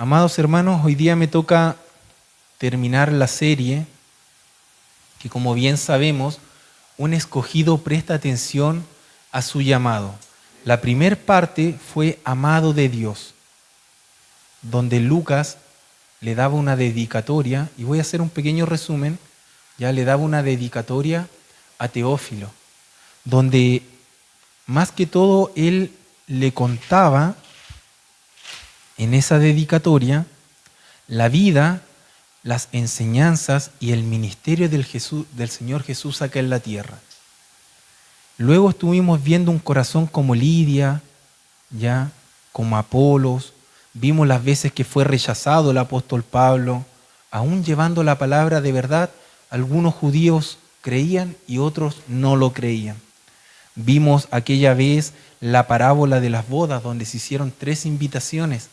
Amados hermanos, hoy día me toca terminar la serie que, como bien sabemos, un escogido presta atención a su llamado. La primera parte fue amado de Dios, donde Lucas le daba una dedicatoria, y voy a hacer un pequeño resumen, ya le daba una dedicatoria a Teófilo, donde más que todo él le contaba en esa dedicatoria la vida, las enseñanzas y el ministerio del Señor Jesús acá en la tierra. Luego estuvimos viendo un corazón como Lidia, ya, como Apolos. Vimos las veces que fue rechazado el apóstol Pablo, aún llevando la palabra de verdad. Algunos judíos creían y otros no lo creían. Vimos aquella vez la parábola de las bodas, donde se hicieron 3 invitaciones.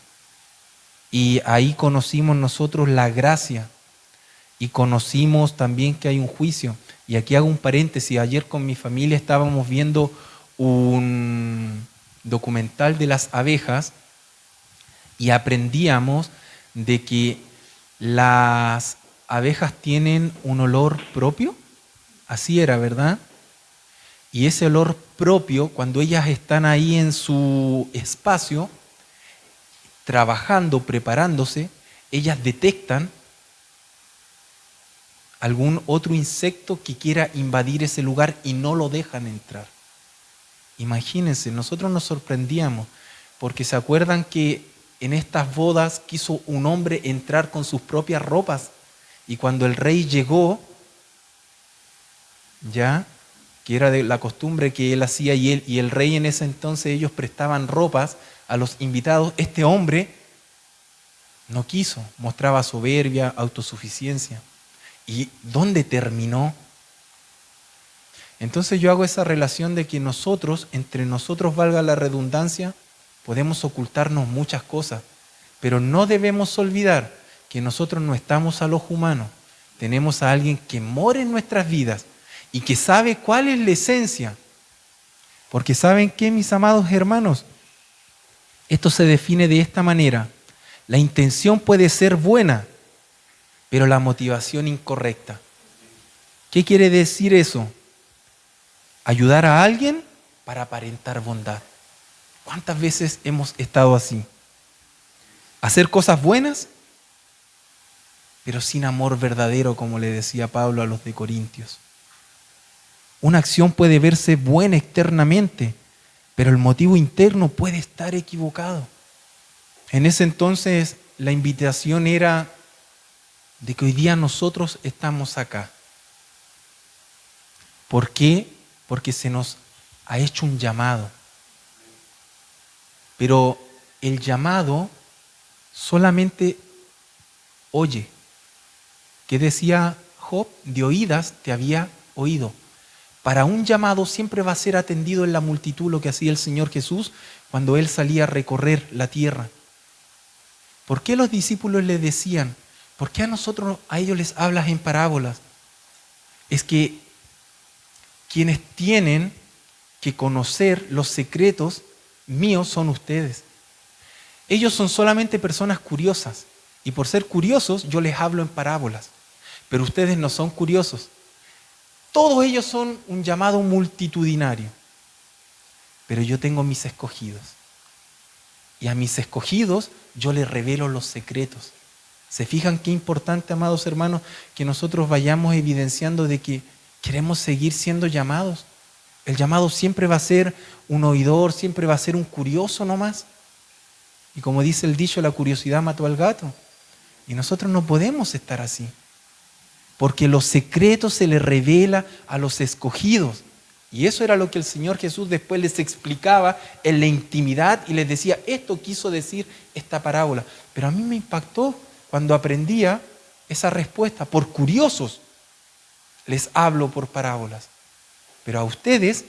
Y ahí conocimos nosotros la gracia y conocimos también que hay un juicio. Y aquí hago un paréntesis. Ayer con mi familia estábamos viendo un documental de las abejas y aprendíamos de que las abejas tienen un olor propio. Así era, ¿verdad? Y ese olor propio, cuando ellas están ahí en su espacio, trabajando, preparándose, ellas detectan algún otro insecto que quiera invadir ese lugar y no lo dejan entrar. Imagínense, nosotros nos sorprendíamos, porque se acuerdan que en estas bodas quiso un hombre entrar con sus propias ropas, y cuando el rey llegó, ya, que era de la costumbre que él hacía, y el rey en ese entonces ellos prestaban ropas a los invitados, este hombre no quiso, mostraba soberbia, autosuficiencia. ¿Y dónde terminó? Entonces yo hago esa relación de que nosotros, entre nosotros, valga la redundancia, podemos ocultarnos muchas cosas, pero no debemos olvidar que nosotros no estamos al ojo humano, tenemos a alguien que mora en nuestras vidas y que sabe cuál es la esencia. Porque ¿saben qué, mis amados hermanos? Esto se define de esta manera: la intención puede ser buena, pero la motivación incorrecta. ¿Qué quiere decir eso? Ayudar a alguien para aparentar bondad. ¿Cuántas veces hemos estado así? Hacer cosas buenas, pero sin amor verdadero, como le decía Pablo a los de Corintios. Una acción puede verse buena externamente, pero el motivo interno puede estar equivocado. En ese entonces la invitación era de que hoy día nosotros estamos acá. ¿Por qué? Porque se nos ha hecho un llamado. Pero el llamado solamente oye. ¿Qué decía Job? De oídas te había oído. Para un llamado siempre va a ser atendido en la multitud, lo que hacía el Señor Jesús cuando Él salía a recorrer la tierra. ¿Por qué los discípulos le decían? ¿Por qué a ellos les hablas en parábolas? Es que quienes tienen que conocer los secretos míos son ustedes. Ellos son solamente personas curiosas, y por ser curiosos yo les hablo en parábolas, pero ustedes no son curiosos. Todos ellos son un llamado multitudinario, pero yo tengo mis escogidos, y a mis escogidos yo les revelo los secretos. ¿Se fijan qué importante, amados hermanos, que nosotros vayamos evidenciando de que queremos seguir siendo llamados? El llamado siempre va a ser un oidor, siempre va a ser un curioso nomás. Y como dice el dicho, la curiosidad mató al gato. Y nosotros no podemos estar así, porque los secretos se les revela a los escogidos. Y eso era lo que el Señor Jesús después les explicaba en la intimidad y les decía: esto quiso decir esta parábola. Pero a mí me impactó cuando aprendía esa respuesta. Por curiosos les hablo por parábolas, pero a ustedes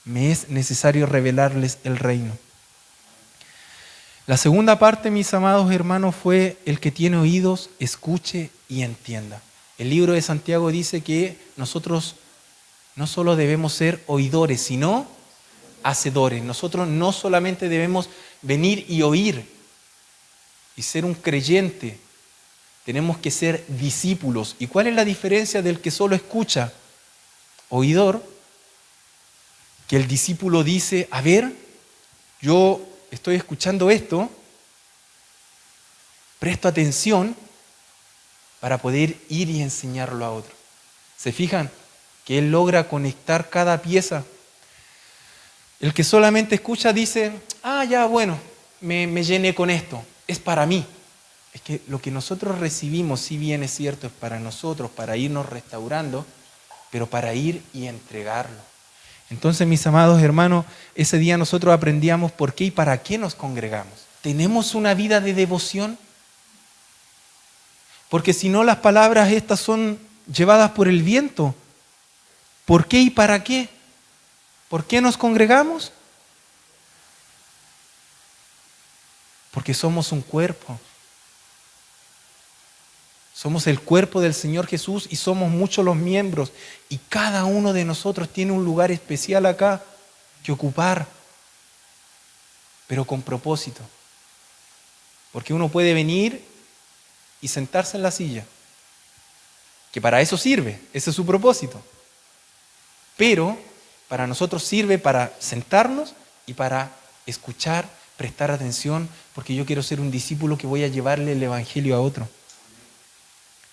me es necesario revelarles el reino. La segunda parte, mis amados hermanos, fue: el que tiene oídos, escuche y entienda. El libro de Santiago dice que nosotros no solo debemos ser oidores, sino hacedores. Nosotros no solamente debemos venir y oír. y ser un creyente, tenemos que ser discípulos. ¿Y cuál es la diferencia del que solo escucha? Oidor, que el discípulo dice, a ver, yo estoy escuchando esto, presto atención para poder ir y enseñarlo a otro. ¿Se fijan? Que él logra conectar cada pieza. El que solamente escucha dice, ya bueno, me llené con esto, es para mí. Es que lo que nosotros recibimos, si bien es cierto, es para nosotros, para irnos restaurando, pero para ir y entregarlo. Entonces, mis amados hermanos, ese día nosotros aprendíamos por qué y para qué nos congregamos. ¿Tenemos una vida de devoción? Porque si no, las palabras estas son llevadas por el viento. ¿Por qué y para qué? ¿Por qué nos congregamos? Porque somos un cuerpo. Somos el cuerpo del Señor Jesús y somos muchos los miembros. Y cada uno de nosotros tiene un lugar especial acá que ocupar, pero con propósito. Porque uno puede venir y sentarse en la silla, que para eso sirve, ese es su propósito. Pero para nosotros sirve para sentarnos y para escuchar, prestar atención, porque yo quiero ser un discípulo que voy a llevarle el Evangelio a otro.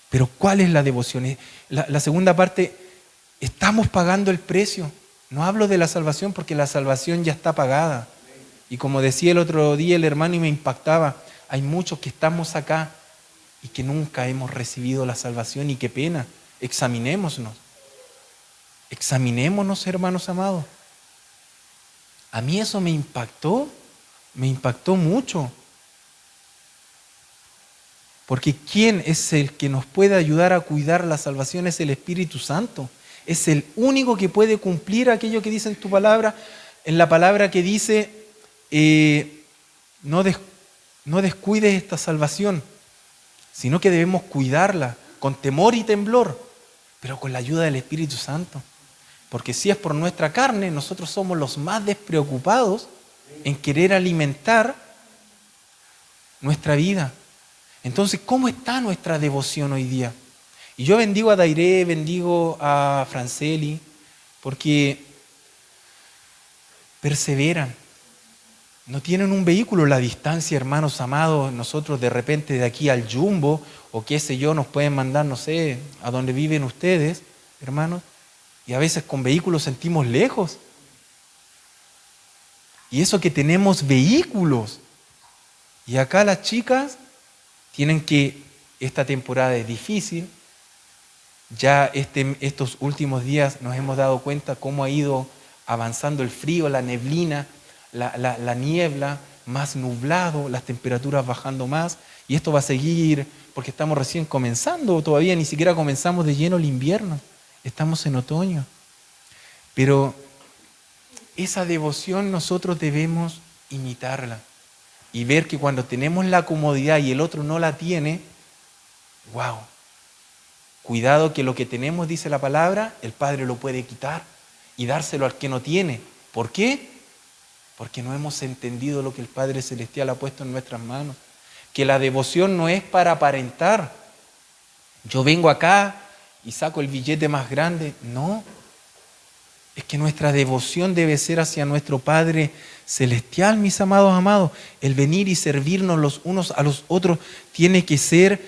Pero ¿cuál es la devoción? La segunda parte, estamos pagando el precio. No hablo de la salvación porque la salvación ya está pagada. Y como decía el otro día el hermano y me impactaba, hay muchos que estamos acá y que nunca hemos recibido la salvación y qué pena. Examinémonos. Examinémonos, hermanos amados. A mí eso me impactó mucho. Porque ¿quién es el que nos puede ayudar a cuidar la salvación? Es el Espíritu Santo. Es el único que puede cumplir aquello que dice en tu palabra, en la palabra que dice, no descuides esta salvación, sino que debemos cuidarla con temor y temblor, pero con la ayuda del Espíritu Santo. Porque si es por nuestra carne, nosotros somos los más despreocupados en querer alimentar nuestra vida. Entonces, ¿cómo está nuestra devoción hoy día? Y yo bendigo a Dairé, bendigo a Franceli, porque perseveran. No tienen un vehículo. La distancia, hermanos amados, nosotros de repente de aquí al Jumbo, o qué sé yo, nos pueden mandar, no sé, a donde viven ustedes, hermanos, y a veces con vehículos sentimos lejos. Y eso que tenemos vehículos. Y acá las chicas tienen que, esta temporada es difícil, ya estos últimos días nos hemos dado cuenta cómo ha ido avanzando el frío, la neblina, la niebla, más nublado, las temperaturas bajando más, y esto va a seguir porque estamos recién comenzando, todavía ni siquiera comenzamos de lleno el invierno, estamos en otoño. Pero esa devoción nosotros debemos imitarla. Y ver que cuando tenemos la comodidad y el otro no la tiene, wow, cuidado que lo que tenemos, dice la palabra, el Padre lo puede quitar y dárselo al que no tiene. ¿Por qué? Porque no hemos entendido lo que el Padre Celestial ha puesto en nuestras manos. Que la devoción no es para aparentar. Yo vengo acá y saco el billete más grande. No. Es que nuestra devoción debe ser hacia nuestro Padre Celestial, mis amados. El venir y servirnos los unos a los otros tiene que ser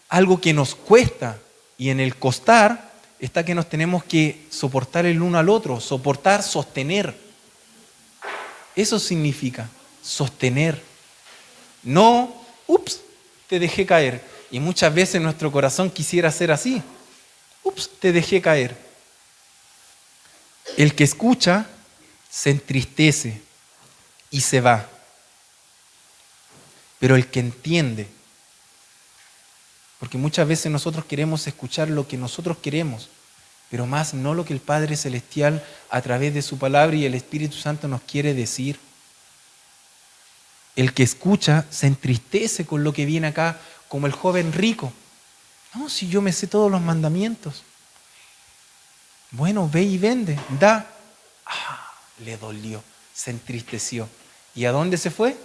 algo que nos cuesta. Y en el costar está que nos tenemos que soportar el uno al otro. Soportar, sostener. Eso significa sostener. No, te dejé caer. Y muchas veces nuestro corazón quisiera ser así. Te dejé caer. El que escucha se entristece y se va. Pero el que entiende, porque muchas veces nosotros queremos escuchar lo que nosotros queremos, pero más no lo que el Padre Celestial a través de su palabra y el Espíritu Santo nos quiere decir. El que escucha se entristece con lo que viene acá, como el joven rico. No, si yo me sé todos los mandamientos. Bueno, ve y vende, da. Le dolió, se entristeció. ¿Y a dónde se fue?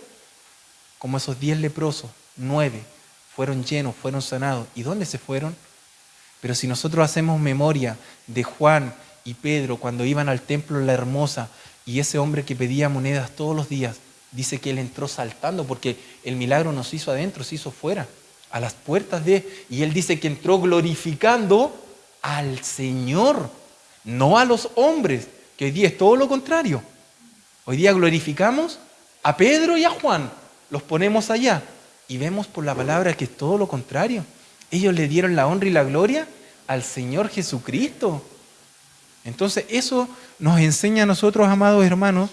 Como esos 10 leprosos. 9 fueron llenos, fueron sanados. ¿Y dónde se fueron? Pero si nosotros hacemos memoria de Juan y Pedro cuando iban al templo La Hermosa y ese hombre que pedía monedas todos los días, dice que él entró saltando porque el milagro no se hizo adentro, se hizo fuera, a las puertas y él dice que entró glorificando al Señor, no a los hombres, que hoy día es todo lo contrario. Hoy día glorificamos a Pedro y a Juan, los ponemos allá y vemos por la palabra que es todo lo contrario. Ellos le dieron la honra y la gloria al Señor Jesucristo. Entonces eso nos enseña a nosotros, amados hermanos,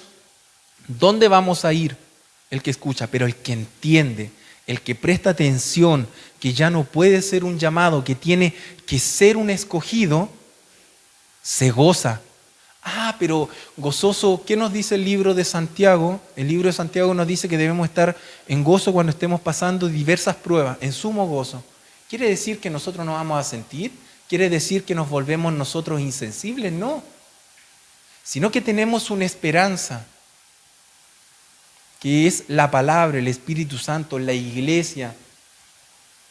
dónde vamos a ir. El que escucha, pero el que entiende, el que presta atención, que ya no puede ser un llamado, que tiene que ser un escogido, se goza. Pero gozoso, ¿qué nos dice el libro de Santiago? El libro de Santiago nos dice que debemos estar en gozo cuando estemos pasando diversas pruebas, en sumo gozo. ¿Quiere decir que nosotros no vamos a sentir? ¿Quiere decir que nos volvemos nosotros insensibles? No. Sino que tenemos una esperanza, que es la palabra, el Espíritu Santo, la iglesia.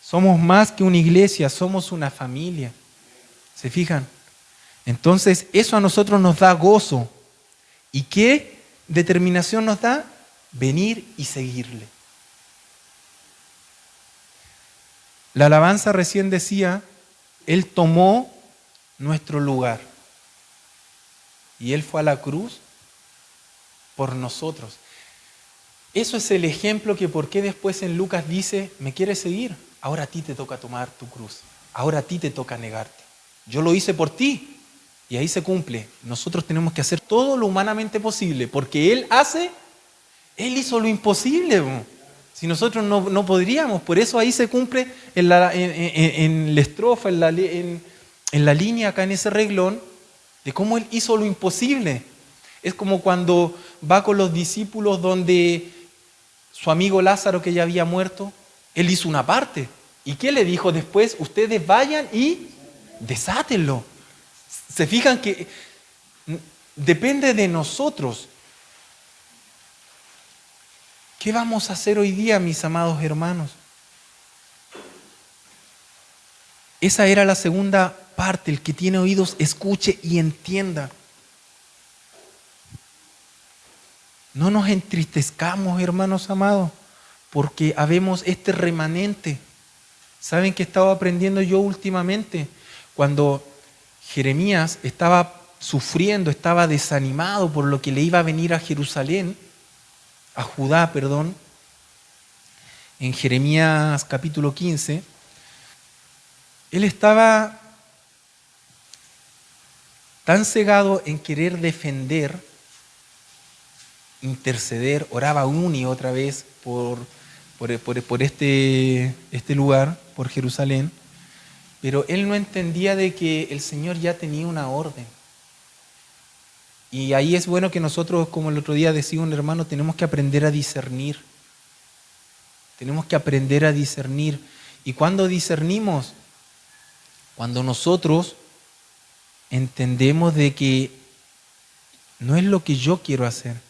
Somos más que una iglesia, somos una familia. ¿Se fijan? Entonces, eso a nosotros nos da gozo. ¿Y qué determinación nos da? Venir y seguirle. La alabanza recién decía, Él tomó nuestro lugar. Y Él fue a la cruz por nosotros. Eso es el ejemplo que por qué después en Lucas dice, ¿me quieres seguir? Ahora a ti te toca tomar tu cruz. Ahora a ti te toca negarte. Yo lo hice por ti. Y ahí se cumple. Nosotros tenemos que hacer todo lo humanamente posible, porque Él hizo lo imposible. Si nosotros no podríamos, por eso ahí se cumple en la estrofa, en la línea acá en ese reglón, de cómo Él hizo lo imposible. Es como cuando va con los discípulos donde su amigo Lázaro, que ya había muerto, Él hizo una parte. ¿Y qué le dijo después? Ustedes vayan y desátenlo. Se fijan que depende de nosotros. ¿Qué vamos a hacer hoy día, mis amados hermanos? Esa era la segunda parte. El que tiene oídos, escuche y entienda. No nos entristezcamos, hermanos amados, porque habemos este remanente. ¿Saben qué estaba aprendiendo yo últimamente? Cuando Jeremías estaba sufriendo, estaba desanimado por lo que le iba a venir a Judá, en Jeremías capítulo 15, él estaba tan cegado en querer defender, interceder, oraba una y otra vez por este lugar, por Jerusalén, pero él no entendía de que el Señor ya tenía una orden. Y ahí es bueno que nosotros, como el otro día decía un hermano, tenemos que aprender a discernir. Tenemos que aprender a discernir. ¿Y cuándo discernimos? Cuando nosotros entendemos de que no es lo que yo quiero hacer,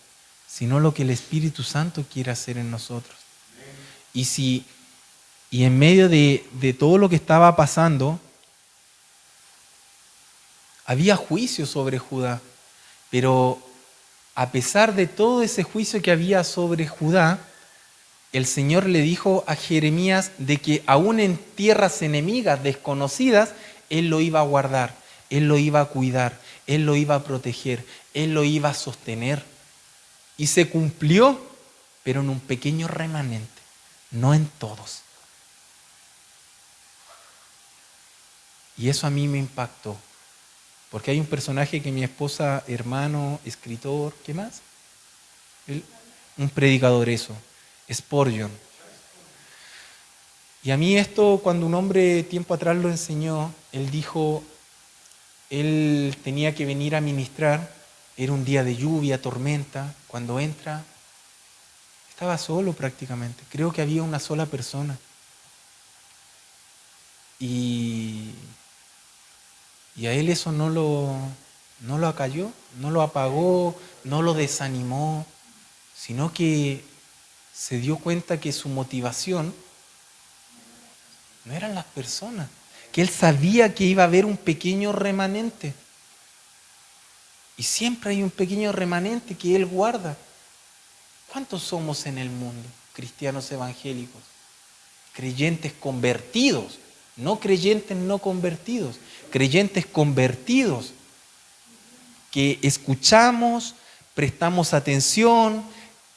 sino lo que el Espíritu Santo quiere hacer en nosotros. Y en medio de todo lo que estaba pasando, había juicio sobre Judá, pero a pesar de todo ese juicio que había sobre Judá, el Señor le dijo a Jeremías de que aún en tierras enemigas, desconocidas, Él lo iba a guardar, Él lo iba a cuidar, Él lo iba a proteger, Él lo iba a sostener. Y se cumplió, pero en un pequeño remanente, no en todos. Y eso a mí me impactó, porque hay un personaje que mi esposa, hermano, escritor, ¿qué más? Un predicador, Spurgeon. Y a mí esto, cuando un hombre tiempo atrás lo enseñó, él dijo, él tenía que venir a ministrar, era un día de lluvia, tormenta, cuando entra, estaba solo prácticamente, creo que había una sola persona. Y a él eso no lo acalló, no lo apagó, no lo desanimó, sino que se dio cuenta que su motivación no eran las personas, que Él sabía que iba a haber un pequeño remanente. Y siempre hay un pequeño remanente que Él guarda. ¿Cuántos somos en el mundo? Cristianos evangélicos, creyentes convertidos, no creyentes no convertidos, creyentes convertidos, que escuchamos, prestamos atención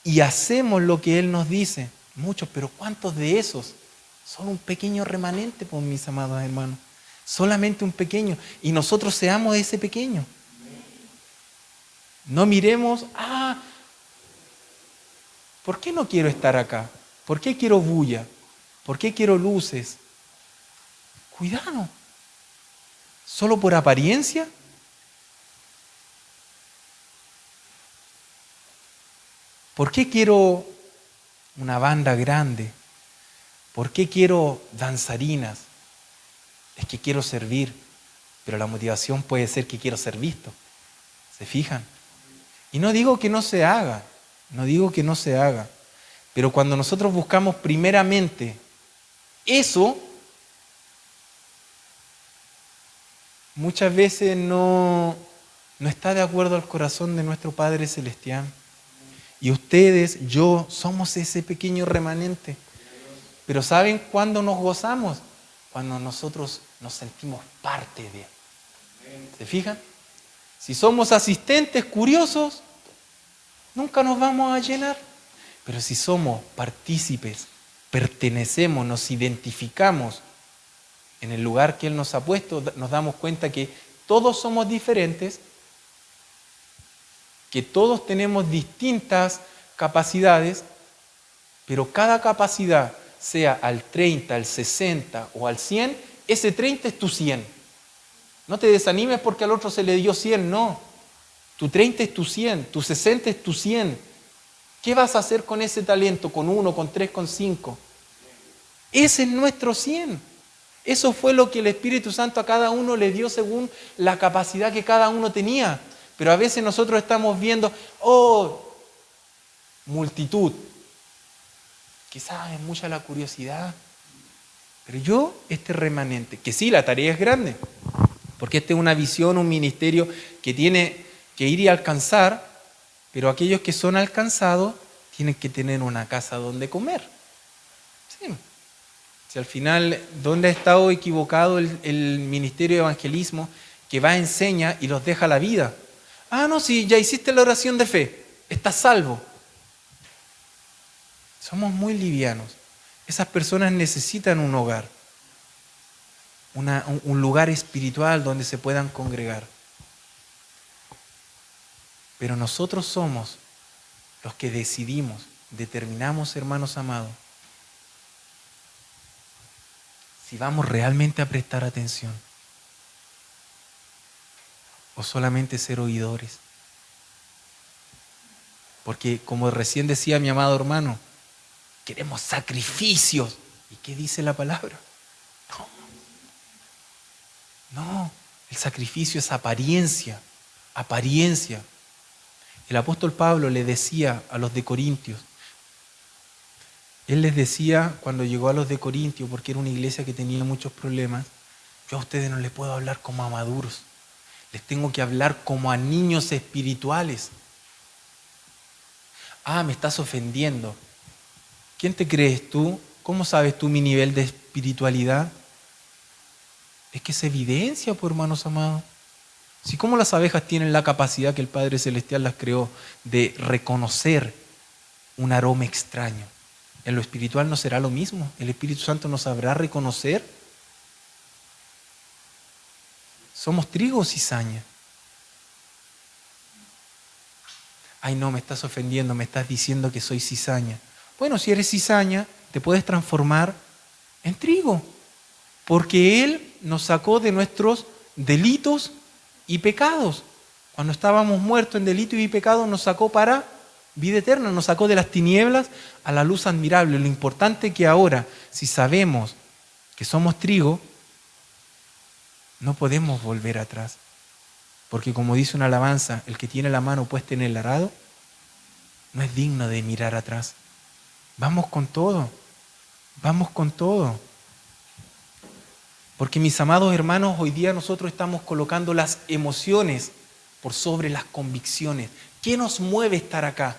y hacemos lo que Él nos dice. Muchos, pero ¿cuántos de esos son un pequeño remanente, pues, mis amados hermanos? Solamente un pequeño. Y nosotros seamos ese pequeño. No miremos, ¿por qué no quiero estar acá? ¿Por qué quiero bulla? ¿Por qué quiero luces? Cuidado. ¿Solo por apariencia? ¿Por qué quiero una banda grande? ¿Por qué quiero danzarinas? Es que quiero servir, pero la motivación puede ser que quiero ser visto. ¿Se fijan? Y no digo que no se haga, pero cuando nosotros buscamos primeramente eso, muchas veces no está de acuerdo al corazón de nuestro Padre Celestial. Y ustedes, yo, somos ese pequeño remanente. Pero ¿saben cuándo nos gozamos? Cuando nosotros nos sentimos parte de. ¿Se fijan? Si somos asistentes curiosos, nunca nos vamos a llenar. Pero si somos partícipes, pertenecemos, nos identificamos en el lugar que Él nos ha puesto, nos damos cuenta que todos somos diferentes, que todos tenemos distintas capacidades, pero cada capacidad, sea al 30, al 60 o al 100, ese 30 es tu 100. No te desanimes porque al otro se le dio 100, no. Tu 30 es tu 100, tu 60 es tu 100. ¿Qué vas a hacer con ese talento? ¿Con 1, con 3, con 5? Ese es nuestro 100. Eso fue lo que el Espíritu Santo a cada uno le dio según la capacidad que cada uno tenía. Pero a veces nosotros estamos viendo, multitud. Quizás es mucha la curiosidad. Pero este remanente, que sí, la tarea es grande, porque esta es una visión, un ministerio que tiene que ir y alcanzar, pero aquellos que son alcanzados tienen que tener una casa donde comer. Sí. Si al final, ¿dónde ha estado equivocado el ministerio de evangelismo que va, enseña y los deja la vida? No, sí, ya hiciste la oración de fe, estás salvo. Somos muy livianos. Esas personas necesitan un hogar, un lugar espiritual donde se puedan congregar. Pero nosotros somos los que determinamos, hermanos amados, si vamos realmente a prestar atención o solamente ser oidores. Porque como recién decía mi amado hermano, queremos sacrificios. ¿Y qué dice la palabra? No, el sacrificio es apariencia. El apóstol Pablo le decía a los de Corintios, él les decía cuando llegó a los de Corintios, porque era una iglesia que tenía muchos problemas, yo a ustedes no les puedo hablar como a maduros, les tengo que hablar como a niños espirituales. Me estás ofendiendo. ¿Quién te crees tú? ¿Cómo sabes tú mi nivel de espiritualidad? Es que se evidencia, pues, hermanos amados. Si como las abejas tienen la capacidad que el Padre Celestial las creó de reconocer un aroma extraño, en lo espiritual no será lo mismo. El Espíritu Santo nos sabrá reconocer. Somos trigo o cizaña. No, me estás ofendiendo, me estás diciendo que soy cizaña. Bueno, si eres cizaña, te puedes transformar en trigo, porque Él nos sacó de nuestros delitos y pecados. Cuando estábamos muertos en delitos y pecados, nos sacó para vida eterna, nos sacó de las tinieblas a la luz admirable. Lo importante es que ahora, si sabemos que somos trigo, no podemos volver atrás. Porque como dice una alabanza, el que tiene la mano puesta en el arado, no es digno de mirar atrás. Vamos con todo. Porque mis amados hermanos, hoy día nosotros estamos colocando las emociones por sobre las convicciones. ¿Qué nos mueve a estar acá?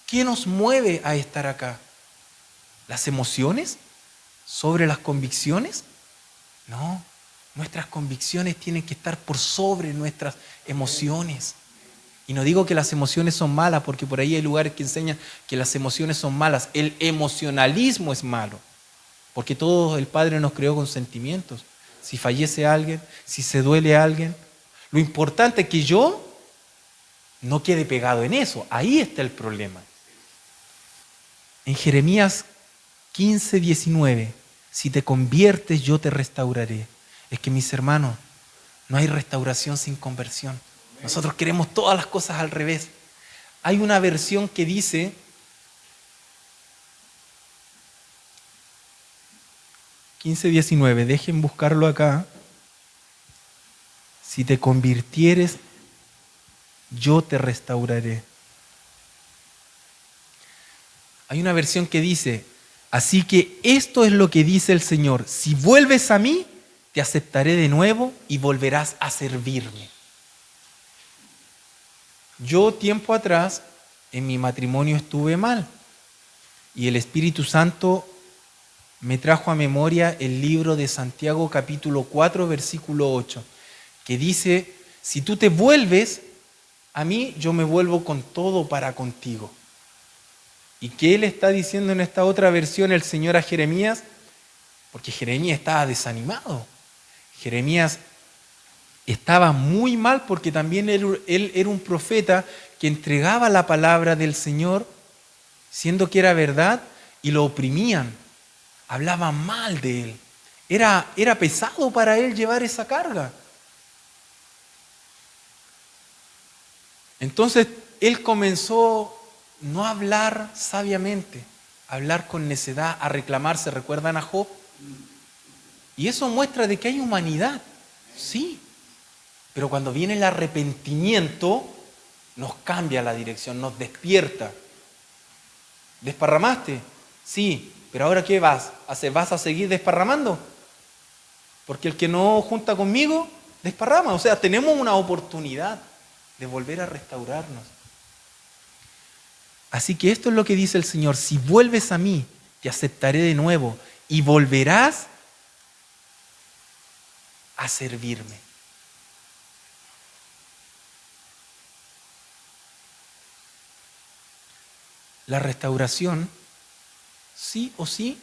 ¿Qué nos mueve a estar acá? ¿Las emociones sobre las convicciones? No, nuestras convicciones tienen que estar por sobre nuestras emociones. Y no digo que las emociones son malas, porque por ahí hay lugares que enseñan que las emociones son malas. El emocionalismo es malo, porque todo el Padre nos creó con sentimientos. Si fallece alguien, si se duele alguien, lo importante es que yo no quede pegado en eso. Ahí está el problema. En Jeremías 15:19, si te conviertes, yo te restauraré. Es que, mis hermanos, no hay restauración sin conversión. Nosotros queremos todas las cosas al revés. Hay una versión que dice, 15:19, dejen buscarlo acá. Si te convirtieres, yo te restauraré. Hay una versión que dice, así que esto es lo que dice el Señor, si vuelves a mí, te aceptaré de nuevo y volverás a servirme. Yo tiempo atrás en mi matrimonio estuve mal y el Espíritu Santo me trajo a memoria el libro de Santiago capítulo 4 versículo 8, que dice, si tú te vuelves a mí, yo me vuelvo con todo para contigo. ¿Y qué le está diciendo en esta otra versión el Señor a Jeremías? Porque Jeremías estaba desanimado. Jeremías estaba muy mal porque también él era un profeta que entregaba la palabra del Señor, siendo que era verdad, y lo oprimían. Hablaban mal de él. Era pesado para él llevar esa carga. Entonces él comenzó no a hablar sabiamente, a hablar con necedad, a reclamarse. ¿Recuerdan a Job? Y eso muestra de que hay humanidad, sí. Pero cuando viene el arrepentimiento, nos cambia la dirección, nos despierta. ¿Desparramaste? Sí, pero ahora ¿qué vas a hacer? ¿Vas a seguir desparramando? Porque el que no junta conmigo, desparrama. O sea, tenemos una oportunidad de volver a restaurarnos. Así que esto es lo que dice el Señor, si vuelves a mí, te aceptaré de nuevo y volverás a servirme. La restauración, sí o sí,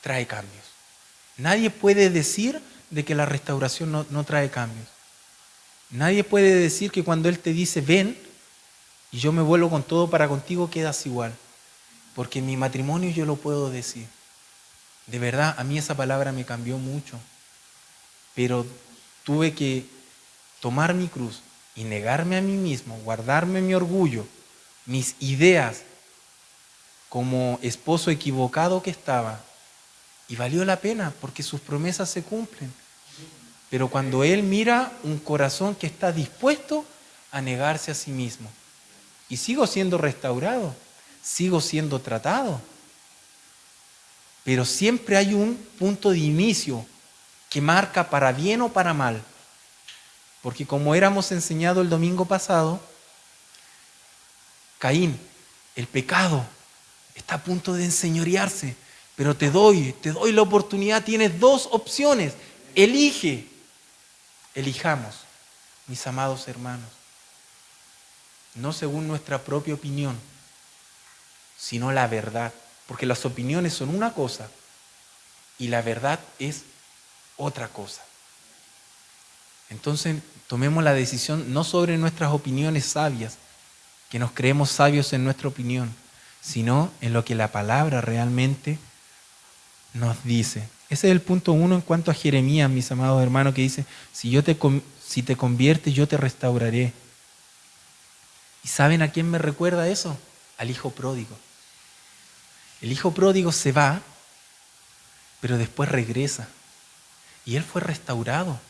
trae cambios. Nadie puede decir de que la restauración no trae cambios. Nadie puede decir que cuando Él te dice, ven, y yo me vuelvo con todo para contigo, quedas igual. Porque en mi matrimonio yo lo puedo decir. De verdad, a mí esa palabra me cambió mucho. Pero tuve que tomar mi cruz y negarme a mí mismo, guardarme mi orgullo, mis ideas, como esposo equivocado que estaba. Y valió la pena porque sus promesas se cumplen. Pero cuando Él mira un corazón que está dispuesto a negarse a sí mismo. Y sigo siendo restaurado, sigo siendo tratado. Pero siempre hay un punto de inicio que marca para bien o para mal. Porque como éramos enseñados el domingo pasado, Caín, el pecado, está a punto de enseñorearse. Pero te doy la oportunidad, tienes dos opciones. Elige. Elijamos, mis amados hermanos. No según nuestra propia opinión, sino la verdad. Porque las opiniones son una cosa y la verdad es otra cosa. Entonces, tomemos la decisión no sobre nuestras opiniones sabias, que nos creemos sabios en nuestra opinión, sino en lo que la palabra realmente nos dice. Ese es el punto 1 en cuanto a Jeremías, mis amados hermanos, que dice, si te conviertes, yo te restauraré. ¿Y saben a quién me recuerda eso? Al hijo pródigo. El hijo pródigo se va, pero después regresa. Y él fue restaurado.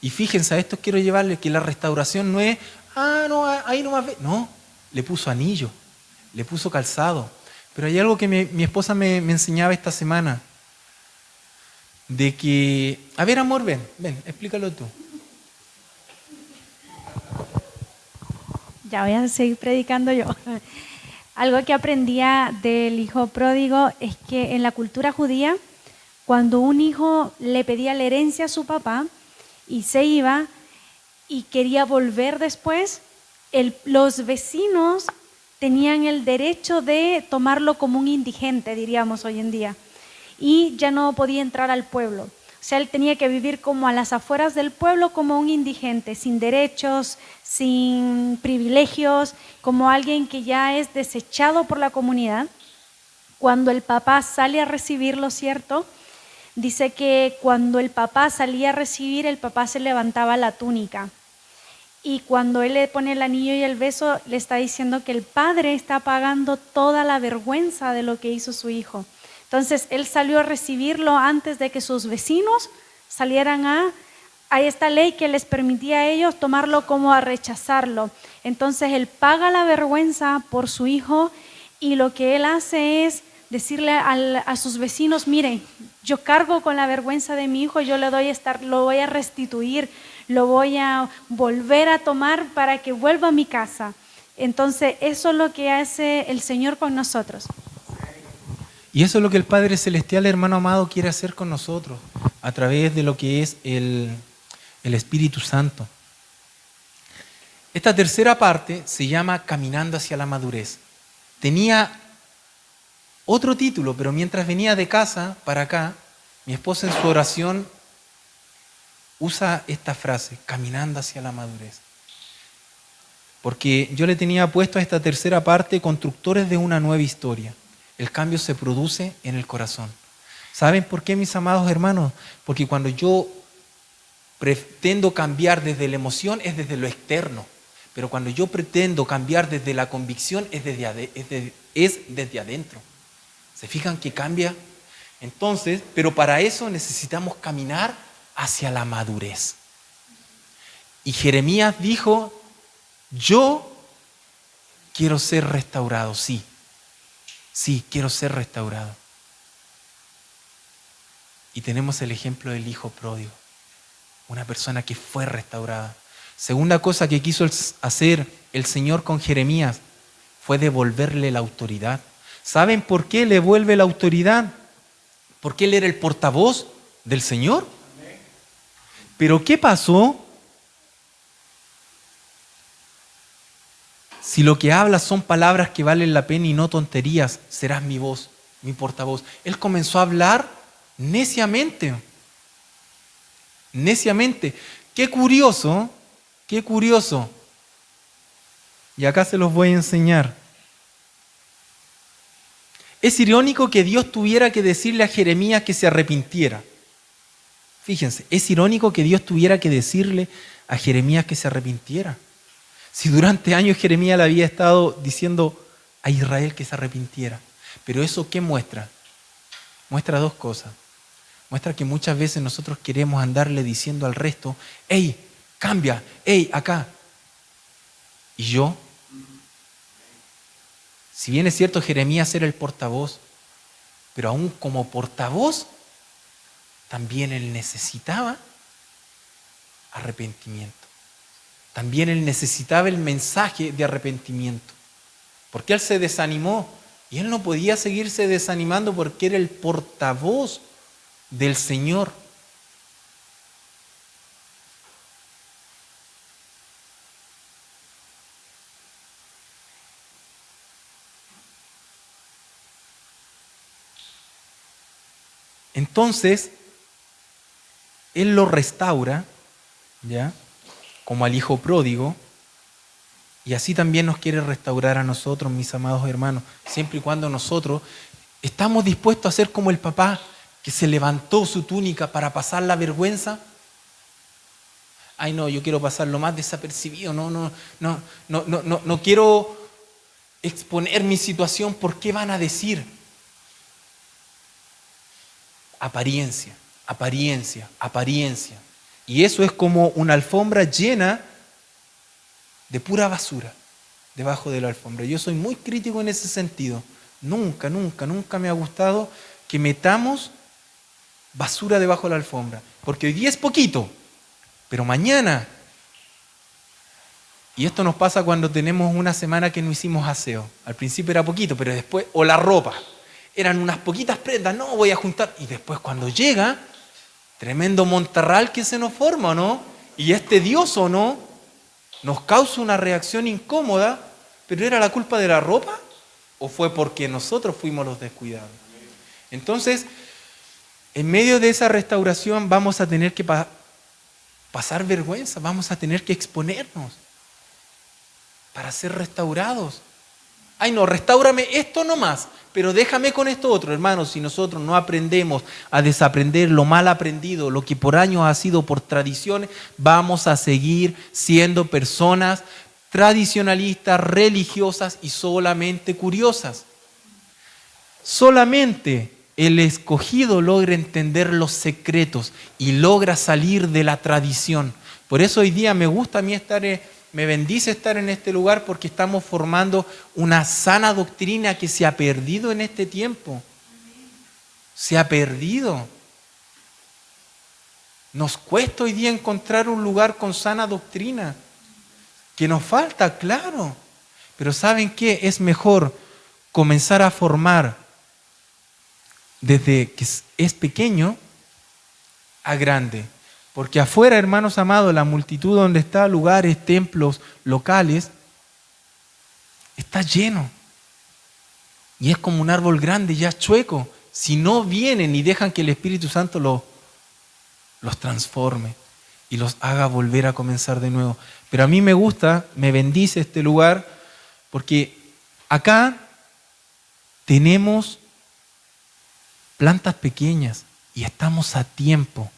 Y fíjense, a esto quiero llevarle que la restauración no es, no, ahí no más ve. No, le puso anillo, le puso calzado. Pero hay algo que mi esposa me enseñaba esta semana. de que... A ver, amor, ven, explícalo tú. Ya voy a seguir predicando yo. Algo que aprendía del hijo pródigo es que en la cultura judía, cuando un hijo le pedía la herencia a su papá y se iba y quería volver después, los vecinos tenían el derecho de tomarlo como un indigente, diríamos hoy en día, y ya no podía entrar al pueblo. O sea, él tenía que vivir como a las afueras del pueblo como un indigente, sin derechos, sin privilegios, como alguien que ya es desechado por la comunidad. Cuando el papá sale a recibirlo, ¿cierto? Dice que cuando el papá salía a recibir, el papá se levantaba la túnica. Y cuando él le pone el anillo y el beso, le está diciendo que el padre está pagando toda la vergüenza de lo que hizo su hijo. Entonces, él salió a recibirlo antes de que sus vecinos salieran a esta ley que les permitía a ellos tomarlo como a rechazarlo. Entonces, él paga la vergüenza por su hijo y lo que él hace es decirle a sus vecinos, miren, yo cargo con la vergüenza de mi hijo, yo lo voy a restituir, lo voy a volver a tomar para que vuelva a mi casa. Entonces, eso es lo que hace el Señor con nosotros. Y eso es lo que el Padre Celestial, hermano amado, quiere hacer con nosotros, a través de lo que es el Espíritu Santo. Esta tercera parte se llama Caminando hacia la madurez. Tenía otro título, pero mientras venía de casa para acá, mi esposa en su oración usa esta frase, caminando hacia la madurez. Porque yo le tenía puesto a esta tercera parte, constructores de una nueva historia. El cambio se produce en el corazón. ¿Saben por qué, mis amados hermanos? Porque cuando yo pretendo cambiar desde la emoción es desde lo externo. Pero cuando yo pretendo cambiar desde la convicción es desde adentro. ¿Se fijan que cambia? Entonces, pero para eso necesitamos caminar hacia la madurez. Y Jeremías dijo, yo quiero ser restaurado, sí, quiero ser restaurado. Y tenemos el ejemplo del hijo pródigo, una persona que fue restaurada. Segunda cosa que quiso hacer el Señor con Jeremías fue devolverle la autoridad. ¿Saben por qué le vuelve la autoridad? Porque él era el portavoz del Señor. Pero ¿qué pasó? Si lo que hablas son palabras que valen la pena y no tonterías, serás mi voz, mi portavoz. Él comenzó a hablar neciamente. Neciamente. Qué curioso, qué curioso. Y acá se los voy a enseñar. Es irónico que Dios tuviera que decirle a Jeremías que se arrepintiera. Fíjense, es irónico que Dios tuviera que decirle a Jeremías que se arrepintiera. Si durante años Jeremías le había estado diciendo a Israel que se arrepintiera. Pero ¿eso qué muestra? Muestra dos cosas. Muestra que muchas veces nosotros queremos andarle diciendo al resto, ¡hey, cambia! ¡Hey, acá! Y yo, si bien es cierto Jeremías era el portavoz, pero aún como portavoz, también él necesitaba arrepentimiento. También él necesitaba el mensaje de arrepentimiento. Porque él se desanimó y él no podía seguirse desanimando porque era el portavoz del Señor. Entonces, él lo restaura, ¿ya? Como al hijo pródigo, y así también nos quiere restaurar a nosotros, mis amados hermanos, siempre y cuando nosotros estamos dispuestos a ser como el papá que se levantó su túnica para pasar la vergüenza. Ay, no, yo quiero pasarlo más desapercibido, no quiero exponer mi situación, ¿por qué van a decir? Apariencia, apariencia, apariencia. Y eso es como una alfombra llena de pura basura debajo de la alfombra. Yo soy muy crítico en ese sentido. Nunca me ha gustado que metamos basura debajo de la alfombra. Porque hoy día es poquito, pero mañana... Y esto nos pasa cuando tenemos una semana que no hicimos aseo. Al principio era poquito, pero después... O la ropa. Eran unas poquitas prendas, no, voy a juntar. Y después cuando llega, tremendo montarral que se nos forma, ¿o no? Y es tedioso, ¿no? Nos causa una reacción incómoda, pero ¿era la culpa de la ropa? ¿O fue porque nosotros fuimos los descuidados? Entonces, en medio de esa restauración vamos a tener que pasar vergüenza, vamos a tener que exponernos para ser restaurados. Ay no, restáurame esto nomás, pero déjame con esto otro. Hermanos, si nosotros no aprendemos a desaprender lo mal aprendido, lo que por años ha sido por tradiciones, vamos a seguir siendo personas tradicionalistas, religiosas y solamente curiosas. Solamente el escogido logra entender los secretos y logra salir de la tradición. Por eso hoy día me gusta a mí me bendice estar en este lugar porque estamos formando una sana doctrina que se ha perdido en este tiempo. Se ha perdido. Nos cuesta hoy día encontrar un lugar con sana doctrina. Que nos falta, claro. Pero ¿saben qué? Es mejor comenzar a formar desde que es pequeño a grande. Porque afuera, hermanos amados, la multitud donde está, lugares, templos, locales, está lleno. Y es como un árbol grande, ya chueco. Si no vienen y dejan que el Espíritu Santo los transforme y los haga volver a comenzar de nuevo. Pero a mí me gusta, me bendice este lugar, porque acá tenemos plantas pequeñas y estamos a tiempo.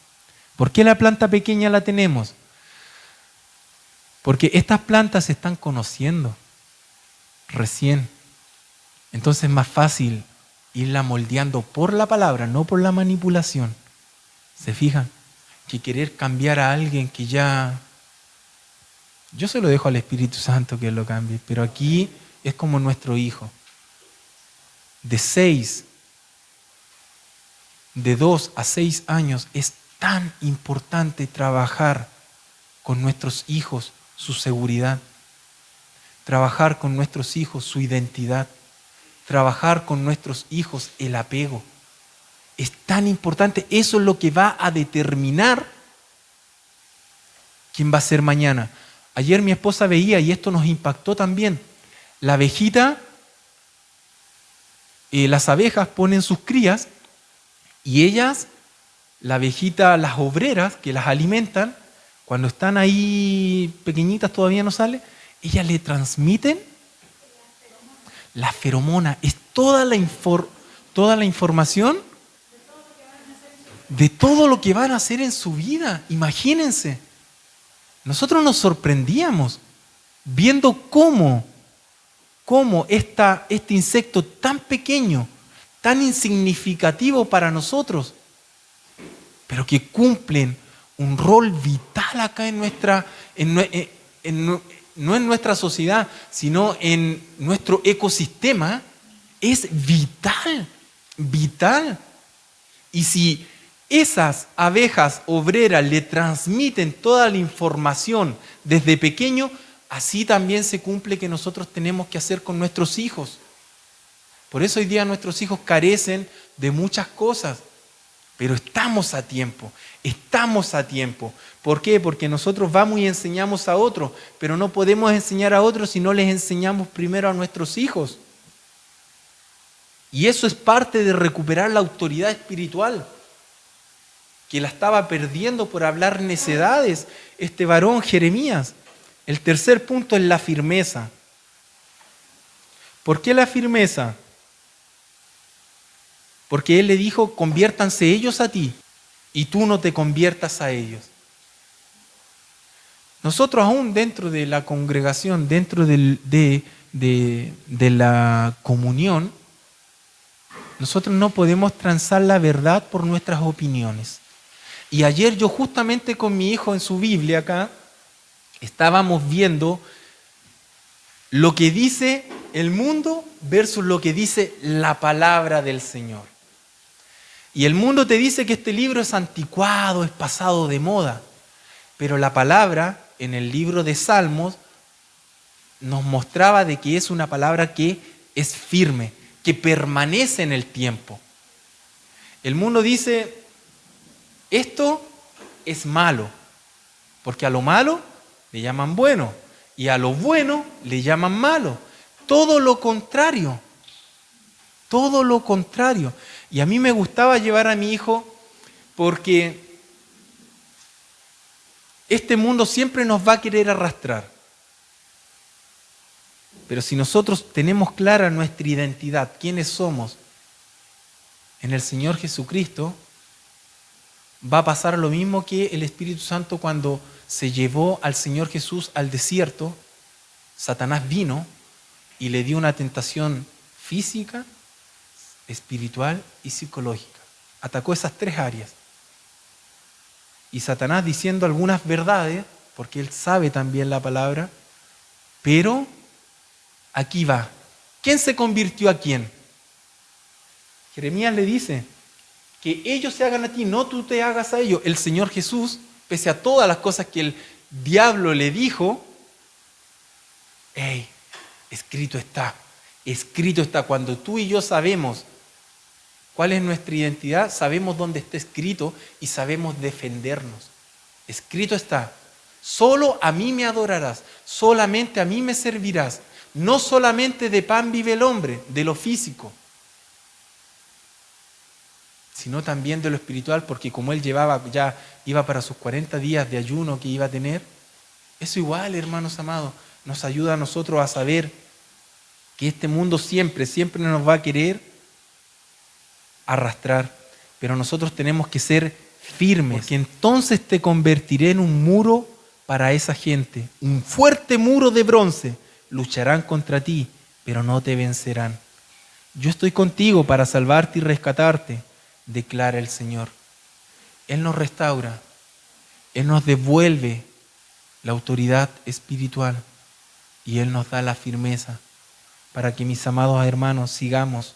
¿Por qué la planta pequeña la tenemos? Porque estas plantas se están conociendo recién. Entonces es más fácil irla moldeando por la palabra, no por la manipulación. ¿Se fijan? Que querer cambiar a alguien que ya... Yo se lo dejo al Espíritu Santo que lo cambie, pero aquí es como nuestro hijo. De 2 a 6 años es tan importante trabajar con nuestros hijos su seguridad, trabajar con nuestros hijos su identidad, trabajar con nuestros hijos el apego. Es tan importante, eso es lo que va a determinar quién va a ser mañana. Ayer mi esposa veía, y esto nos impactó también, la abejita, las abejas ponen sus crías y ellas, la abejita, las obreras que las alimentan, cuando están ahí pequeñitas todavía no salen, ellas le transmiten la feromona, es toda la información de todo lo que van a hacer en su vida. Imagínense, nosotros nos sorprendíamos viendo cómo este insecto tan pequeño, tan insignificativo para nosotros, pero que cumplen un rol vital acá no en nuestra sociedad, sino en nuestro ecosistema, es vital, vital. Y si esas abejas obreras le transmiten toda la información desde pequeño, así también se cumple que nosotros tenemos que hacer con nuestros hijos. Por eso hoy día nuestros hijos carecen de muchas cosas. Pero estamos a tiempo, estamos a tiempo. ¿Por qué? Porque nosotros vamos y enseñamos a otros, pero no podemos enseñar a otros si no les enseñamos primero a nuestros hijos. Y eso es parte de recuperar la autoridad espiritual, que la estaba perdiendo por hablar necedades este varón Jeremías. El tercer punto es la firmeza. ¿Por qué la firmeza? Porque él le dijo, conviértanse ellos a ti y tú no te conviertas a ellos. Nosotros aún dentro de la congregación, dentro de la comunión, nosotros no podemos transar la verdad por nuestras opiniones. Y ayer yo justamente con mi hijo en su Biblia acá, estábamos viendo lo que dice el mundo versus lo que dice la palabra del Señor. Y el mundo te dice que este libro es anticuado, es pasado de moda. Pero la palabra en el libro de Salmos nos mostraba de que es una palabra que es firme, que permanece en el tiempo. El mundo dice, esto es malo, porque a lo malo le llaman bueno y a lo bueno le llaman malo. Todo lo contrario, todo lo contrario. Y a mí me gustaba llevar a mi hijo porque este mundo siempre nos va a querer arrastrar. Pero si nosotros tenemos clara nuestra identidad, quiénes somos en el Señor Jesucristo, va a pasar lo mismo que el Espíritu Santo cuando se llevó al Señor Jesús al desierto. Satanás vino y le dio una tentación física, espiritual y psicológica. Atacó esas tres áreas. Y Satanás diciendo algunas verdades, porque él sabe también la palabra, pero aquí va. ¿Quién se convirtió a quién? Jeremías le dice, que ellos se hagan a ti, no tú te hagas a ellos. El Señor Jesús, pese a todas las cosas que el diablo le dijo, hey, escrito está. Cuando tú y yo sabemos cuál es nuestra identidad, sabemos dónde está escrito y sabemos defendernos. Escrito está. Solo a mí me adorarás, solamente a mí me servirás. No solamente de pan vive el hombre, de lo físico, sino también de lo espiritual, porque como él iba para sus 40 días de ayuno que iba a tener, eso igual, hermanos amados, nos ayuda a nosotros a saber que este mundo siempre nos va a querer arrastrar, pero nosotros tenemos que ser firmes, porque entonces te convertiré en un muro para esa gente, un fuerte muro de bronce. Lucharán contra ti, pero no te vencerán. Yo estoy contigo para salvarte y rescatarte, declara el Señor. Él nos restaura, Él nos devuelve la autoridad espiritual y Él nos da la firmeza para que, mis amados hermanos, sigamos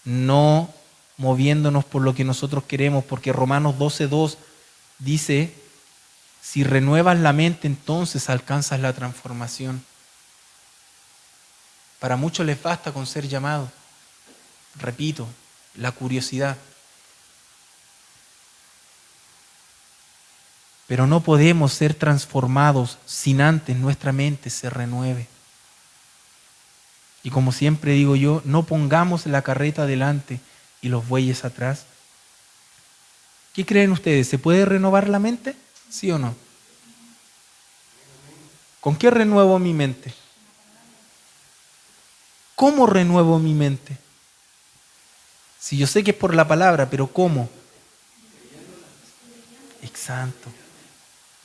no moviéndonos por lo que nosotros queremos, porque Romanos 12:2 dice, si renuevas la mente, entonces alcanzas la transformación. Para muchos les basta con ser llamados. Repito, la curiosidad. Pero no podemos ser transformados sin antes nuestra mente se renueve. Y como siempre digo yo, no pongamos la carreta delante y los bueyes atrás. ¿Qué creen ustedes? ¿Se puede renovar la mente? ¿Sí o no? ¿Con qué renuevo mi mente? ¿Cómo renuevo mi mente? Si yo sé que es por la palabra, pero ¿cómo? Exacto.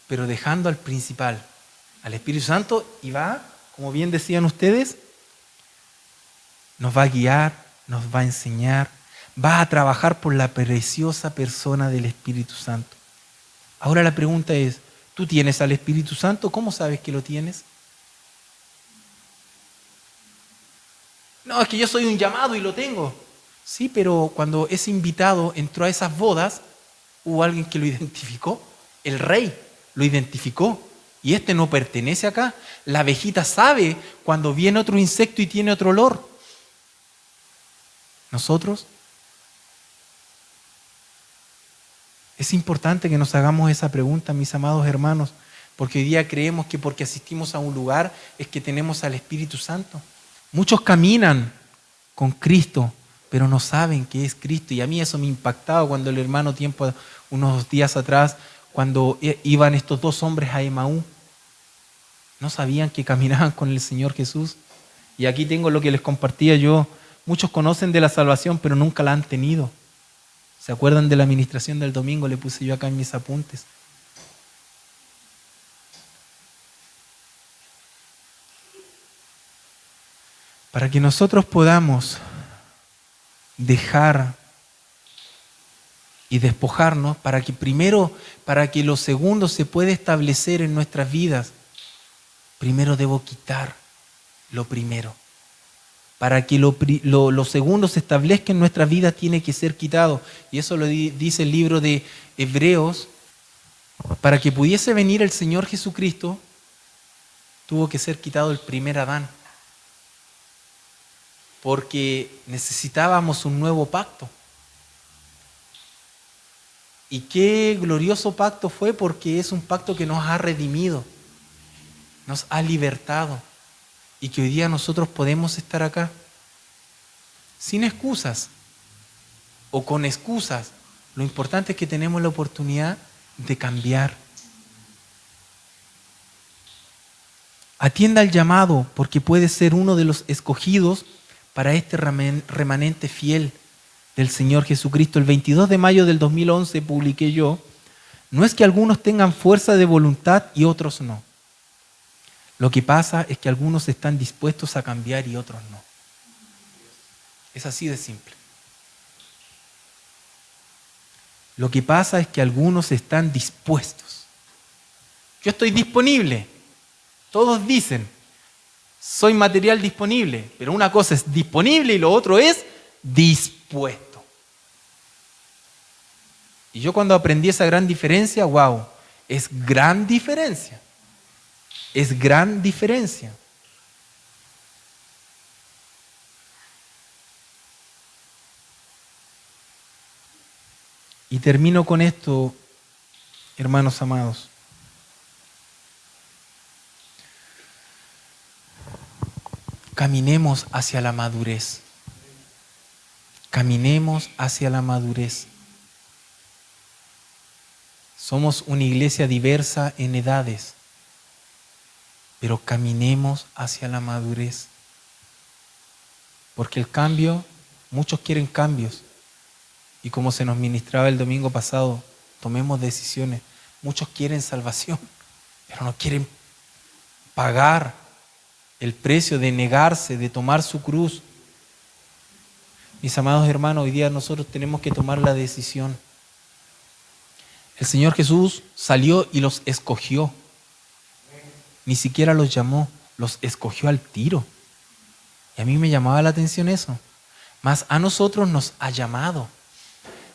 Pero dejando al principal, al Espíritu Santo, y va, como bien decían ustedes, nos va a guiar, nos va a enseñar, va a trabajar por la preciosa persona del Espíritu Santo. Ahora la pregunta es, ¿tú tienes al Espíritu Santo? ¿Cómo sabes que lo tienes? No, es que yo soy un llamado y lo tengo. Sí, pero cuando ese invitado entró a esas bodas, hubo alguien que lo identificó. El rey lo identificó. Y este no pertenece acá. La abejita sabe cuando viene otro insecto y tiene otro olor. Nosotros, es importante que nos hagamos esa pregunta, mis amados hermanos, porque hoy día creemos que porque asistimos a un lugar es que tenemos al Espíritu Santo. Muchos caminan con Cristo, pero no saben que es Cristo. Y a mí eso me impactaba cuando el hermano unos días atrás, cuando iban estos dos hombres a Emaú, no sabían que caminaban con el Señor Jesús. Y aquí tengo lo que les compartía yo. Muchos conocen de la salvación, pero nunca la han tenido. ¿Se acuerdan de la administración del domingo? Le puse yo acá en mis apuntes. Para que nosotros podamos dejar y despojarnos, para que lo segundo se pueda establecer en nuestras vidas, primero debo quitar lo primero. para que lo segundo se establezca en nuestras vidas, tiene que ser quitado. Y eso lo dice el libro de Hebreos. Para que pudiese venir el Señor Jesucristo, tuvo que ser quitado el primer Adán. Porque necesitábamos un nuevo pacto. Y qué glorioso pacto fue, porque es un pacto que nos ha redimido, nos ha libertado, y que hoy día nosotros podemos estar acá sin excusas o con excusas. Lo importante es que tenemos la oportunidad de cambiar. Atienda al llamado, porque puede ser uno de los escogidos para este remanente fiel del Señor Jesucristo. El 22 de mayo del 2011 publiqué yo: no es que algunos tengan fuerza de voluntad y otros no. Lo que pasa es que algunos están dispuestos a cambiar y otros no. Es así de simple. Lo que pasa es que algunos están dispuestos. Yo estoy disponible. Todos dicen, soy material disponible, pero una cosa es disponible y lo otro es dispuesto. Y yo cuando aprendí esa gran diferencia, wow, es gran diferencia. Es gran diferencia. Y termino con esto, hermanos amados. Caminemos hacia la madurez. Caminemos hacia la madurez. Somos una iglesia diversa en edades, pero caminemos hacia la madurez. Porque el cambio, muchos quieren cambios. Y como se nos ministraba el domingo pasado, tomemos decisiones. Muchos quieren salvación, pero no quieren pagar el precio de negarse, de tomar su cruz. Mis amados hermanos, hoy día nosotros tenemos que tomar la decisión. El Señor Jesús salió y los escogió. Ni siquiera los llamó, los escogió al tiro. Y a mí me llamaba la atención eso. Mas a nosotros nos ha llamado.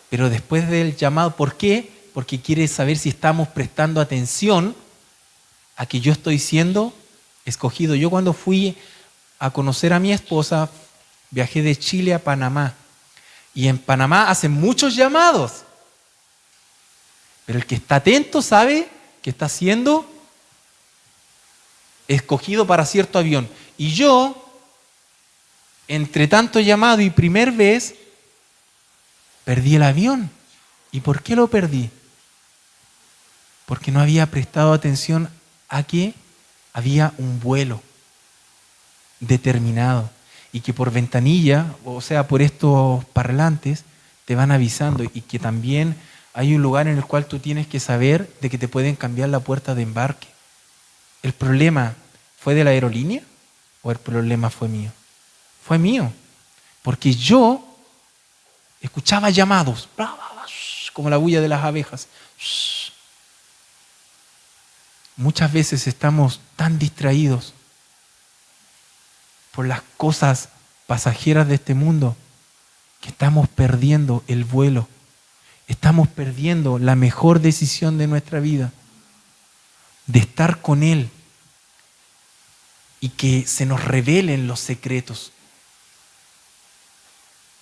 Pero después del llamado, ¿por qué? Porque quiere saber si estamos prestando atención a que yo estoy siendo escogido. Yo cuando fui a conocer a mi esposa, viajé de Chile a Panamá. Y en Panamá hacen muchos llamados. Pero el que está atento sabe que está siendo escogido para cierto avión. Y yo, entre tanto llamado y primer vez, perdí el avión. ¿Y por qué lo perdí? Porque no había prestado atención a que había un vuelo determinado y que por ventanilla, o sea, por estos parlantes, te van avisando, y que también hay un lugar en el cual tú tienes que saber de que te pueden cambiar la puerta de embarque. ¿El problema fue de la aerolínea o el problema fue mío? Fue mío, porque yo escuchaba llamados, como la bulla de las abejas. Muchas veces estamos tan distraídos por las cosas pasajeras de este mundo que estamos perdiendo el vuelo. Estamos perdiendo la mejor decisión de nuestra vida, de estar con Él y que se nos revelen los secretos.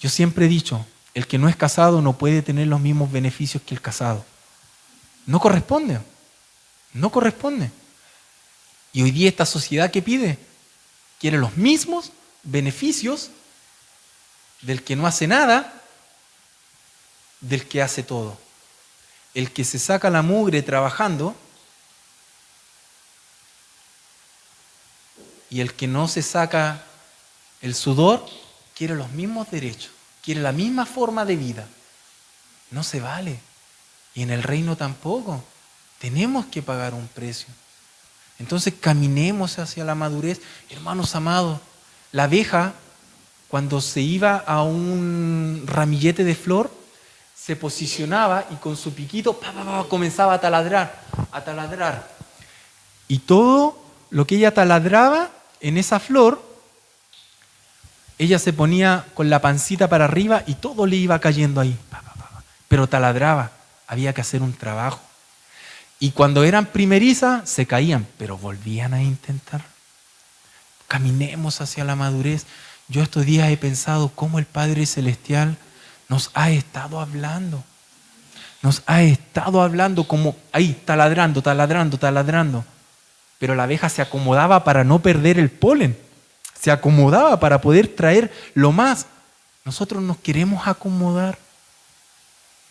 Yo siempre he dicho, el que no es casado no puede tener los mismos beneficios que el casado. No corresponde. No corresponde. Y hoy día esta sociedad, ¿qué pide? Quiere los mismos beneficios del que no hace nada, del que hace todo. El que se saca la mugre trabajando y el que no se saca el sudor quiere los mismos derechos, quiere la misma forma de vida. No se vale. Y en el reino tampoco. Tenemos que pagar un precio. Entonces caminemos hacia la madurez. Hermanos amados, la abeja, cuando se iba a un ramillete de flor, se posicionaba y con su piquito comenzaba a taladrar. Y todo lo que ella taladraba en esa flor ella se ponía con la pancita para arriba y todo le iba cayendo ahí. Pero taladraba, había que hacer un trabajo. Y cuando eran primerizas, se caían, pero volvían a intentar. Caminemos hacia la madurez. Yo estos días he pensado cómo el Padre Celestial nos ha estado hablando. Nos ha estado hablando como ahí, taladrando, taladrando, taladrando. Pero la abeja se acomodaba para no perder el polen. Se acomodaba para poder traer lo más. Nosotros nos queremos acomodar.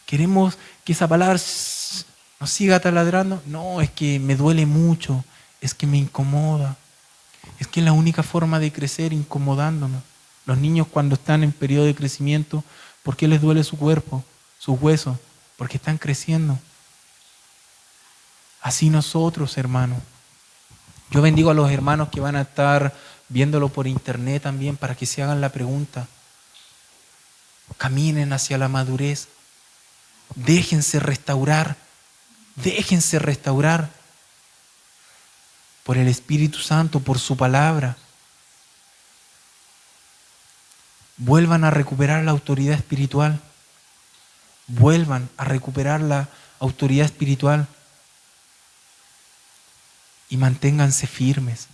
Queremos que esa palabra nos siga taladrando. No, es que me duele mucho. Es que me incomoda. Es que es la única forma de crecer incomodándonos. Los niños cuando están en periodo de crecimiento, ¿por qué les duele su cuerpo, sus huesos? Porque están creciendo. Así nosotros, hermanos. Yo bendigo a los hermanos que van a estar viéndolo por internet también para que se hagan la pregunta. Caminen hacia la madurez. Déjense restaurar. Déjense restaurar por el Espíritu Santo, por su palabra. Vuelvan a recuperar la autoridad espiritual. Vuelvan a recuperar la autoridad espiritual. Y manténganse firmes.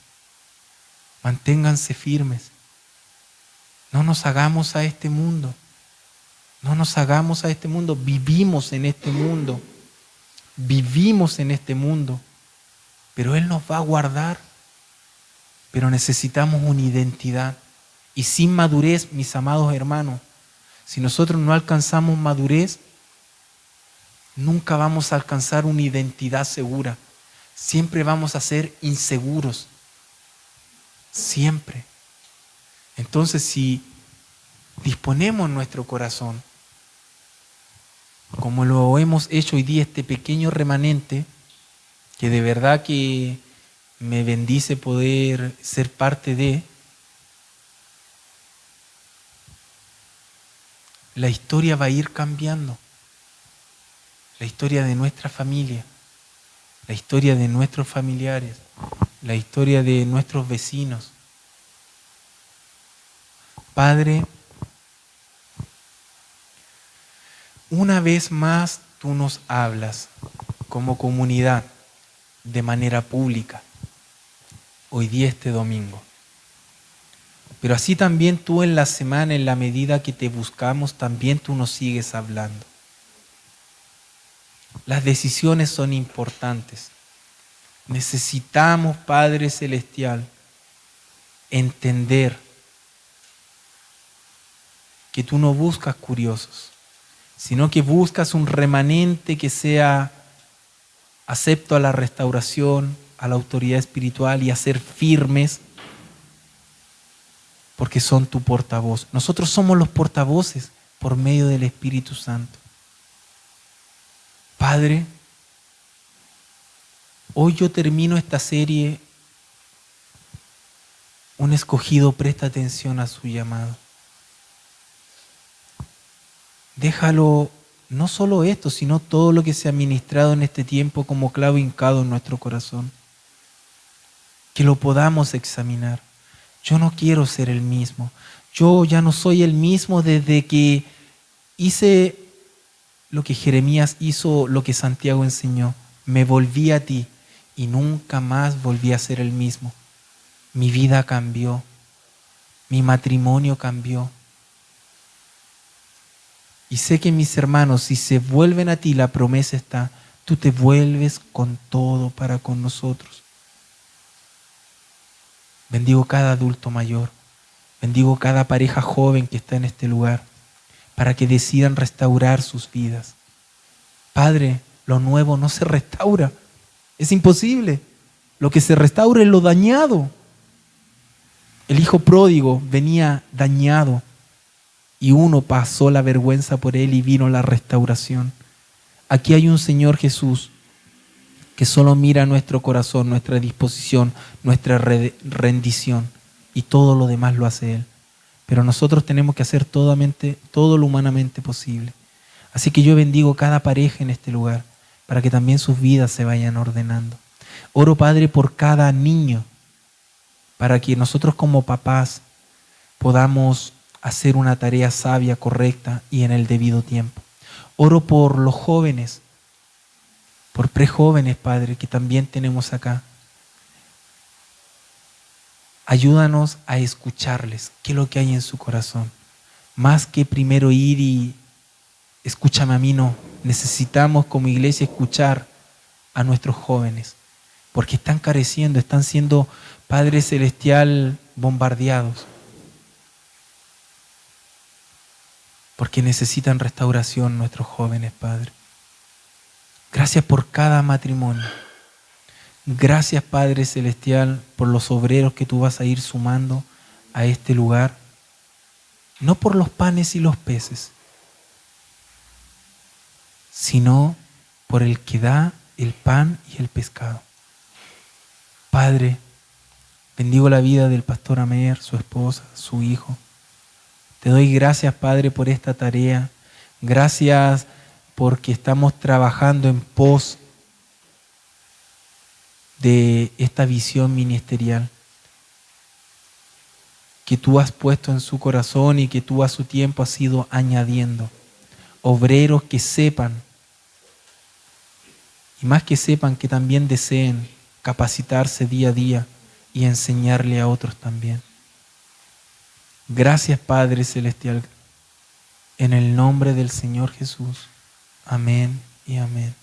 Manténganse firmes. No nos hagamos a este mundo. No nos hagamos a este mundo. Vivimos en este mundo. Vivimos en este mundo. Pero Él nos va a guardar. Pero necesitamos una identidad. Y sin madurez, mis amados hermanos, si nosotros no alcanzamos madurez, nunca vamos a alcanzar una identidad segura. Siempre vamos a ser inseguros. Siempre. Entonces, si disponemos nuestro corazón, como lo hemos hecho hoy día, este pequeño remanente, que de verdad que me bendice poder ser parte de, la historia va a ir cambiando. La historia de nuestra familia, la historia de nuestros familiares, la historia de nuestros vecinos. Padre, una vez más tú nos hablas como comunidad de manera pública, hoy día este domingo. Pero así también tú en la semana, en la medida que te buscamos, también tú nos sigues hablando. Las decisiones son importantes. Necesitamos, Padre Celestial, entender que tú no buscas curiosos, sino que buscas un remanente que sea acepto a la restauración, a la autoridad espiritual y a ser firmes, porque son tu portavoz. Nosotros somos los portavoces por medio del Espíritu Santo. Padre, hoy yo termino esta serie. Un escogido presta atención a su llamado. Déjalo, no solo esto, sino todo lo que se ha ministrado en este tiempo como clavo hincado en nuestro corazón. Que lo podamos examinar. Yo no quiero ser el mismo. Yo ya no soy el mismo desde que hice lo que Jeremías hizo, lo que Santiago enseñó. Me volví a ti y nunca más volví a ser el mismo. Mi vida cambió. Mi matrimonio cambió. Y sé que mis hermanos, si se vuelven a ti, la promesa está, tú te vuelves con todo para con nosotros. Bendigo cada adulto mayor. Bendigo cada pareja joven que está en este lugar para que decidan restaurar sus vidas. Padre, lo nuevo no se restaura. Es imposible. Lo que se restaura es lo dañado. El hijo pródigo venía dañado y uno pasó la vergüenza por él y vino la restauración. Aquí hay un Señor Jesús que solo mira nuestro corazón, nuestra disposición, nuestra rendición, y todo lo demás lo hace Él. Pero nosotros tenemos que hacer todo lo humanamente posible. Así que yo bendigo cada pareja en este lugar para que también sus vidas se vayan ordenando. Oro, Padre, por cada niño, para que nosotros como papás podamos hacer una tarea sabia, correcta y en el debido tiempo. Oro por los jóvenes, por prejóvenes, Padre, que también tenemos acá. Ayúdanos a escucharles, qué es lo que hay en su corazón. Más que primero ir y escúchame a mí, no. Necesitamos como iglesia escuchar a nuestros jóvenes, porque están careciendo, están siendo, Padre Celestial, bombardeados, porque necesitan restauración nuestros jóvenes, Padre. Gracias por cada matrimonio. Gracias, Padre Celestial, por los obreros que tú vas a ir sumando a este lugar, no por los panes y los peces, sino por el que da el pan y el pescado. Padre, bendigo la vida del pastor Amer, su esposa, su hijo. Te doy gracias, Padre, por esta tarea. Gracias porque estamos trabajando en pos de esta visión ministerial que tú has puesto en su corazón y que tú a su tiempo has ido añadiendo. Obreros que sepan, y más que sepan, que también deseen capacitarse día a día y enseñarle a otros también. Gracias, Padre Celestial, en el nombre del Señor Jesús. Amén y amén.